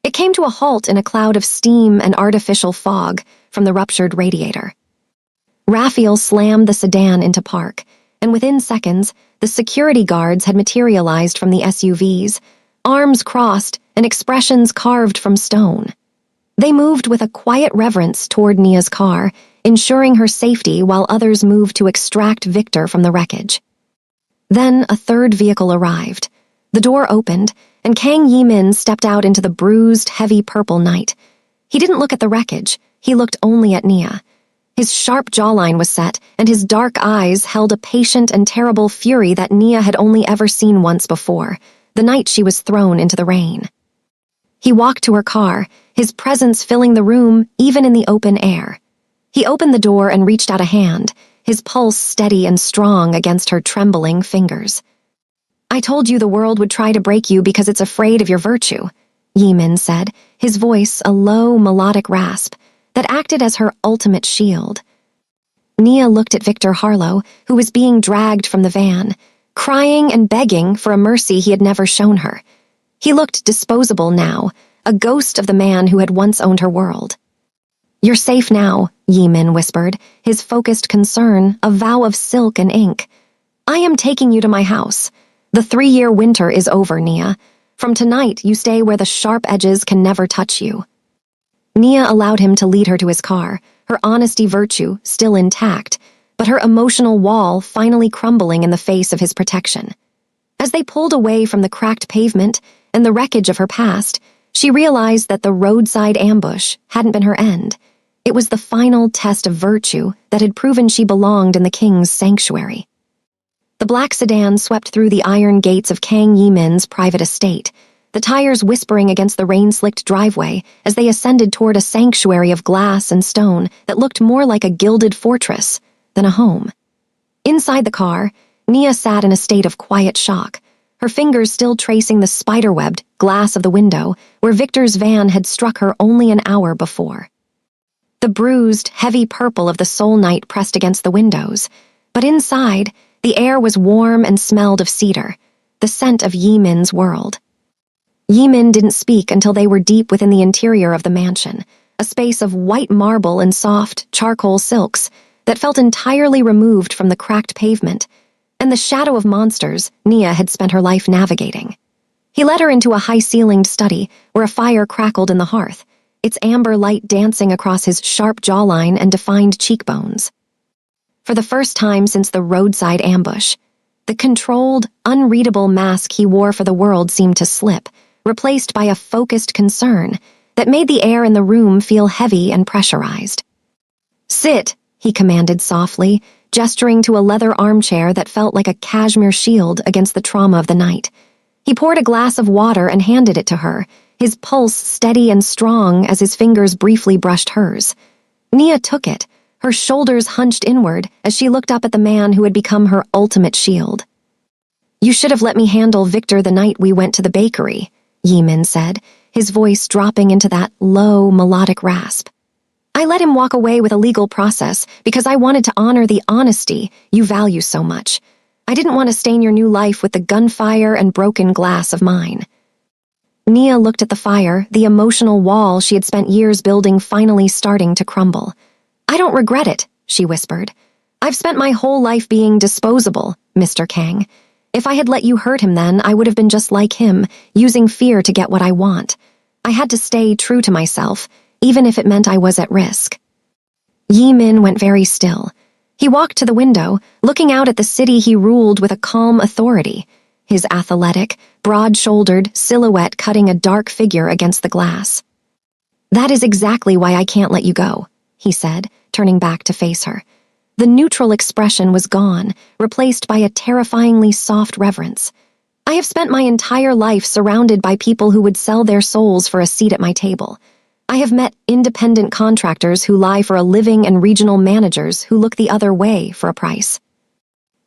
It came to a halt in a cloud of steam and artificial fog from the ruptured radiator. Raphael slammed the sedan into park, and within seconds, the security guards had materialized from the SUVs, arms crossed and expressions carved from stone. They moved with a quiet reverence toward Nia's car, ensuring her safety while others moved to extract Victor from the wreckage. Then a third vehicle arrived. The door opened, and Kang Yimin stepped out into the bruised, heavy purple night. He didn't look at the wreckage, he looked only at Nia. His sharp jawline was set, and his dark eyes held a patient and terrible fury that Nia had only ever seen once before, the night she was thrown into the rain. He walked to her car, his presence filling the room even in the open air. He opened the door and reached out a hand, his pulse steady and strong against her trembling fingers. "I told you the world would try to break you because it's afraid of your virtue," Yimin said, his voice a low, melodic rasp that acted as her ultimate shield. Nia looked at Victor Harlow, who was being dragged from the van, crying and begging for a mercy he had never shown her. He looked disposable now, a ghost of the man who had once owned her world. "You're safe now," Yimin whispered, his focused concern a vow of silk and ink. "I am taking you to my house. The 3-year winter is over, Nia. From tonight, you stay where the sharp edges can never touch you." Nia allowed him to lead her to his car, her honesty virtue still intact, but her emotional wall finally crumbling in the face of his protection. As they pulled away from the cracked pavement and the wreckage of her past, she realized that the roadside ambush hadn't been her end. It was the final test of virtue that had proven she belonged in the king's sanctuary. The black sedan swept through the iron gates of Kang Yimin's private estate, the tires whispering against the rain-slicked driveway as they ascended toward a sanctuary of glass and stone that looked more like a gilded fortress than a home. Inside the car, Nia sat in a state of quiet shock, her fingers still tracing the spiderwebbed glass of the window where Victor's van had struck her only an hour before. The bruised, heavy purple of the soul night pressed against the windows, but inside, the air was warm and smelled of cedar, the scent of Yimin's world. Yimin didn't speak until they were deep within the interior of the mansion, a space of white marble and soft, charcoal silks that felt entirely removed from the cracked pavement and the shadow of monsters Nia had spent her life navigating. He led her into a high-ceilinged study where a fire crackled in the hearth, its amber light dancing across his sharp jawline and defined cheekbones. For the first time since the roadside ambush, the controlled, unreadable mask he wore for the world seemed to slip, replaced by a focused concern that made the air in the room feel heavy and pressurized. "Sit," he commanded softly, gesturing to a leather armchair that felt like a cashmere shield against the trauma of the night. He poured a glass of water and handed it to her, his pulse steady and strong as his fingers briefly brushed hers. Nia took it, her shoulders hunched inward as she looked up at the man who had become her ultimate shield. "You should have let me handle Victor the night we went to the bakery," Yimin said, his voice dropping into that low, melodic rasp. "I let him walk away with a legal process because I wanted to honor the honesty you value so much. I didn't want to stain your new life with the gunfire and broken glass of mine." Nia looked at the fire, the emotional wall she had spent years building finally starting to crumble. "I don't regret it," she whispered. "I've spent my whole life being disposable, Mr. Kang. If I had let you hurt him then, I would have been just like him, using fear to get what I want. I had to stay true to myself, even if it meant I was at risk." Yimin went very still. He walked to the window, looking out at the city he ruled with a calm authority, his athletic, broad-shouldered silhouette cutting a dark figure against the glass. "That is exactly why I can't let you go," he said, turning back to face her. The neutral expression was gone, replaced by a terrifyingly soft reverence. "I have spent my entire life surrounded by people who would sell their souls for a seat at my table. I have met independent contractors who lie for a living and regional managers who look the other way for a price."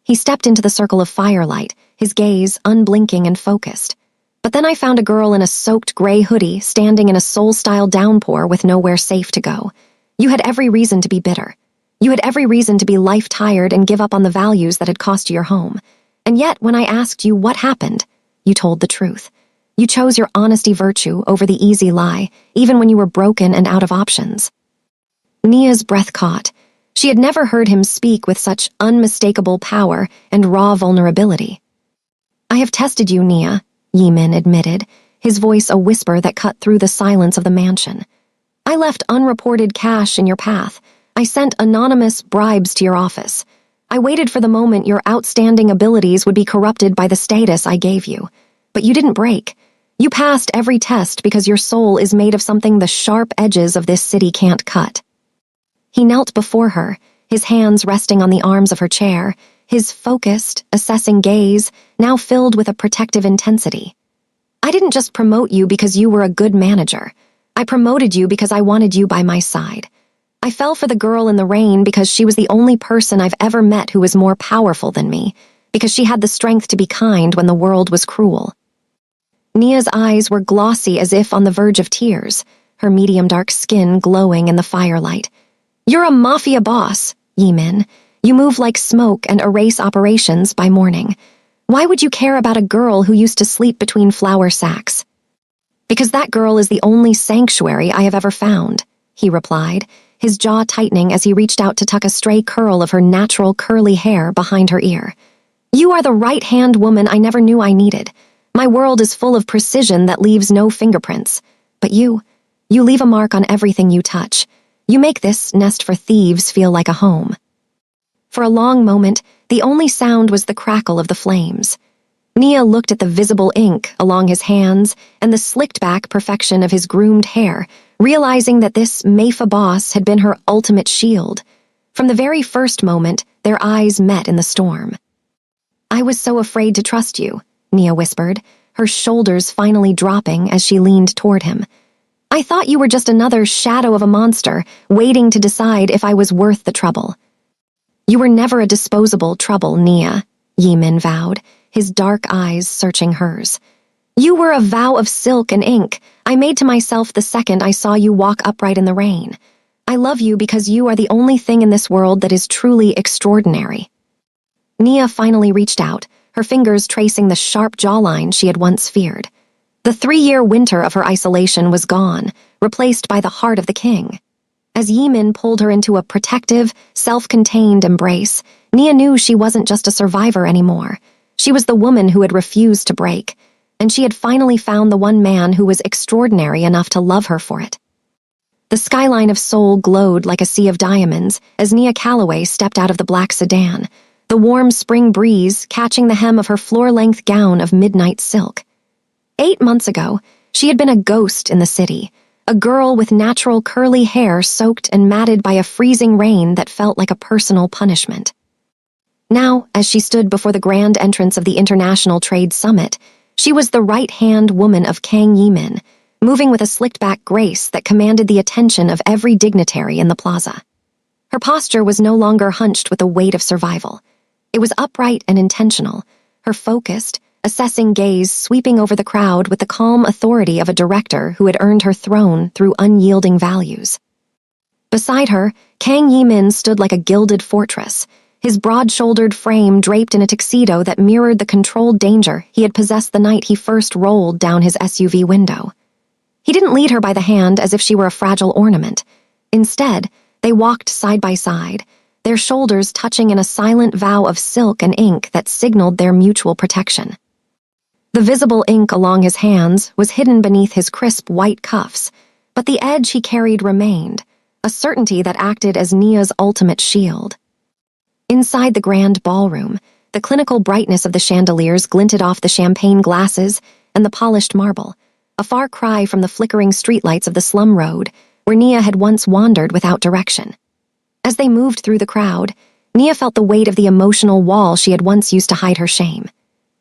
He stepped into the circle of firelight, his gaze unblinking and focused. "But then I found a girl in a soaked gray hoodie standing in a soul-style downpour with nowhere safe to go. You had every reason to be bitter. You had every reason to be life-tired and give up on the values that had cost you your home. And yet, when I asked you what happened, you told the truth. You chose your honesty virtue over the easy lie, even when you were broken and out of options." Nia's breath caught. She had never heard him speak with such unmistakable power and raw vulnerability. "I have tested you, Nia," Yimin admitted, his voice a whisper that cut through the silence of the mansion. "I left unreported cash in your path. I sent anonymous bribes to your office. I waited for the moment your outstanding abilities would be corrupted by the status I gave you. But you didn't break. You passed every test because your soul is made of something the sharp edges of this city can't cut." He knelt before her, his hands resting on the arms of her chair, his focused, assessing gaze now filled with a protective intensity. "I didn't just promote you because you were a good manager. I promoted you because I wanted you by my side. I fell for the girl in the rain because she was the only person I've ever met who was more powerful than me, because she had the strength to be kind when the world was cruel." Nia's eyes were glossy as if on the verge of tears, her medium-dark skin glowing in the firelight. "You're a mafia boss, Yimin. You move like smoke and erase operations by morning. Why would you care about a girl who used to sleep between flour sacks?" "Because that girl is the only sanctuary I have ever found," he replied, his jaw tightening as he reached out to tuck a stray curl of her natural curly hair behind her ear. "You are the right-hand woman I never knew I needed. My world is full of precision that leaves no fingerprints. But you leave a mark on everything you touch. You make this nest for thieves feel like a home." For a long moment, the only sound was the crackle of the flames. Nia looked at the visible ink along his hands and the slicked-back perfection of his groomed hair, realizing that this Mafia boss had been her ultimate shield. From the very first moment, their eyes met in the storm. "I was so afraid to trust you," Nia whispered, her shoulders finally dropping as she leaned toward him. "I thought you were just another shadow of a monster, waiting to decide if I was worth the trouble." "You were never a disposable trouble, Nia," Yimin vowed, his dark eyes searching hers. "You were a vow of silk and ink I made to myself the second I saw you walk upright in the rain. I love you because you are the only thing in this world that is truly extraordinary." Nia finally reached out, her fingers tracing the sharp jawline she had once feared. The 3-year winter of her isolation was gone, replaced by the heart of the king. As Yimin pulled her into a protective, self-contained embrace, Nia knew she wasn't just a survivor anymore. She was the woman who had refused to break, and she had finally found the one man who was extraordinary enough to love her for it. The skyline of Seoul glowed like a sea of diamonds as Nia Calloway stepped out of the black sedan, the warm spring breeze catching the hem of her floor-length gown of midnight silk. 8 months ago, she had been a ghost in the city, a girl with natural curly hair soaked and matted by a freezing rain that felt like a personal punishment. Now, as she stood before the grand entrance of the International Trade Summit, she was the right-hand woman of Kang Yimin, moving with a slicked-back grace that commanded the attention of every dignitary in the plaza. Her posture was no longer hunched with the weight of survival. It was upright and intentional, her focused, assessing gaze sweeping over the crowd with the calm authority of a director who had earned her throne through unyielding values. Beside her, Kang Yimin stood like a gilded fortress, his broad-shouldered frame draped in a tuxedo that mirrored the controlled danger he had possessed the night he first rolled down his SUV window. He didn't lead her by the hand as if she were a fragile ornament. Instead, they walked side by side, their shoulders touching in a silent vow of silk and ink that signaled their mutual protection. The visible ink along his hands was hidden beneath his crisp white cuffs, but the edge he carried remained, a certainty that acted as Nia's ultimate shield. Inside the grand ballroom, the clinical brightness of the chandeliers glinted off the champagne glasses and the polished marble, a far cry from the flickering streetlights of the slum road where Nia had once wandered without direction. As they moved through the crowd, Nia felt the weight of the emotional wall she had once used to hide her shame.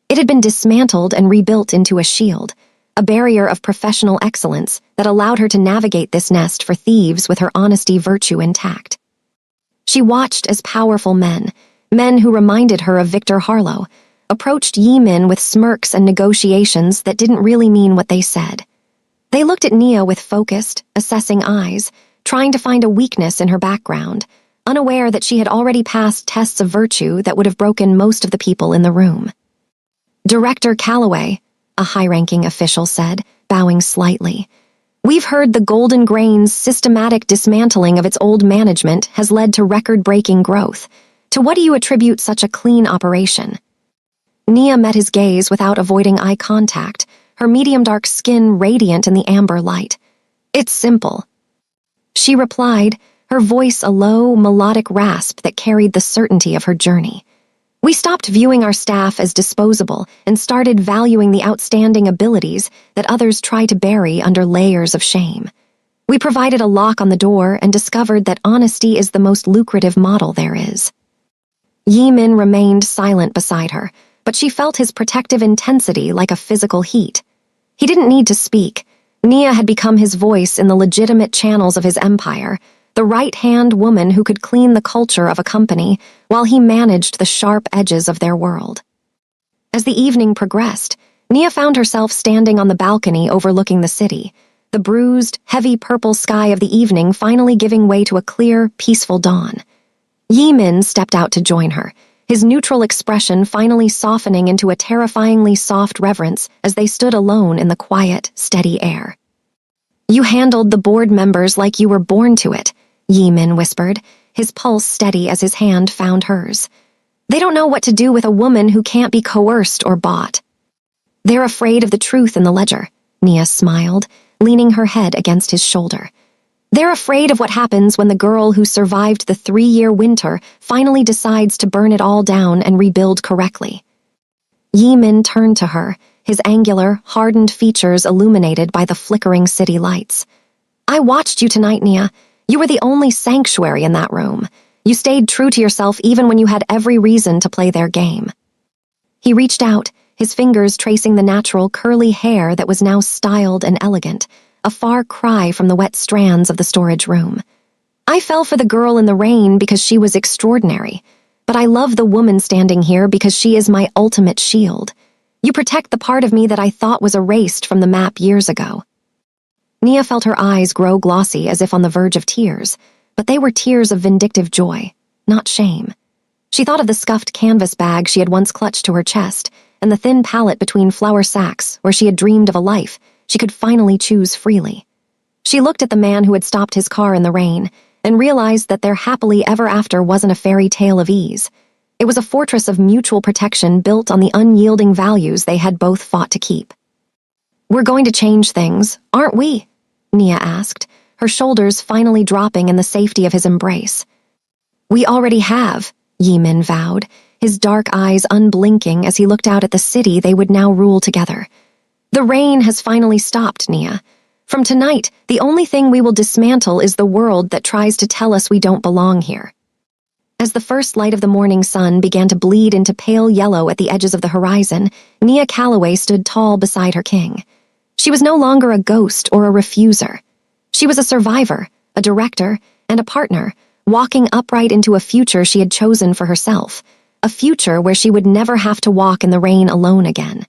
It had been dismantled and rebuilt into a shield, a barrier of professional excellence that allowed her to navigate this nest for thieves with her honesty virtue intact. She watched as powerful men who reminded her of Victor Harlow, approached Yimin with smirks and negotiations that didn't really mean what they said. They looked at Nia with focused, assessing eyes, trying to find a weakness in her background, unaware that she had already passed tests of virtue that would have broken most of the people in the room. "Director Calloway," a high-ranking official said, bowing slightly. "We've heard the Golden Grain's systematic dismantling of its old management has led to record-breaking growth. To what do you attribute such a clean operation?" Nia met his gaze without avoiding eye contact, her medium-dark skin radiant in the amber light. "It's simple," she replied, her voice a low, melodic rasp that carried the certainty of her journey. "We stopped viewing our staff as disposable and started valuing the outstanding abilities that others try to bury under layers of shame. We provided a lock on the door and discovered that honesty is the most lucrative model there is." Yimin remained silent beside her, but she felt his protective intensity like a physical heat. He didn't need to speak. Nia had become his voice in the legitimate channels of his empire, the right-hand woman who could clean the culture of a company while he managed the sharp edges of their world. As the evening progressed, Nia found herself standing on the balcony overlooking the city, the bruised, heavy purple sky of the evening finally giving way to a clear, peaceful dawn. Yimin stepped out to join her, his neutral expression finally softening into a terrifyingly soft reverence as they stood alone in the quiet, steady air. "You handled the board members like you were born to it," Yimin whispered, his pulse steady as his hand found hers. "They don't know what to do with a woman who can't be coerced or bought." "They're afraid of the truth in the ledger," Nia smiled, leaning her head against his shoulder. "They're afraid of what happens when the girl who survived the 3-year winter finally decides to burn it all down and rebuild correctly." Yimin turned to her, his angular, hardened features illuminated by the flickering city lights. "I watched you tonight, Nia. You were the only sanctuary in that room. You stayed true to yourself even when you had every reason to play their game." He reached out, his fingers tracing the natural curly hair that was now styled and elegant, a far cry from the wet strands of the storage room. "I fell for the girl in the rain because she was extraordinary. But I love the woman standing here because she is my ultimate shield. You protect the part of me that I thought was erased from the map years ago." Nia felt her eyes grow glossy as if on the verge of tears, but they were tears of vindictive joy, not shame. She thought of the scuffed canvas bag she had once clutched to her chest, and the thin pallet between flour sacks where she had dreamed of a life she could finally choose freely. She looked at the man who had stopped his car in the rain and realized that their happily ever after wasn't a fairy tale of ease. It was a fortress of mutual protection built on the unyielding values they had both fought to keep. "We're going to change things, aren't we?" Nia asked, her shoulders finally dropping in the safety of his embrace. "We already have," Yi-Min vowed, his dark eyes unblinking as he looked out at the city they would now rule together. "The rain has finally stopped, Nia. From tonight, the only thing we will dismantle is the world that tries to tell us we don't belong here." As the first light of the morning sun began to bleed into pale yellow at the edges of the horizon, Nia Calloway stood tall beside her king. She was no longer a ghost or a refuser. She was a survivor, a director, and a partner, walking upright into a future she had chosen for herself, a future where she would never have to walk in the rain alone again.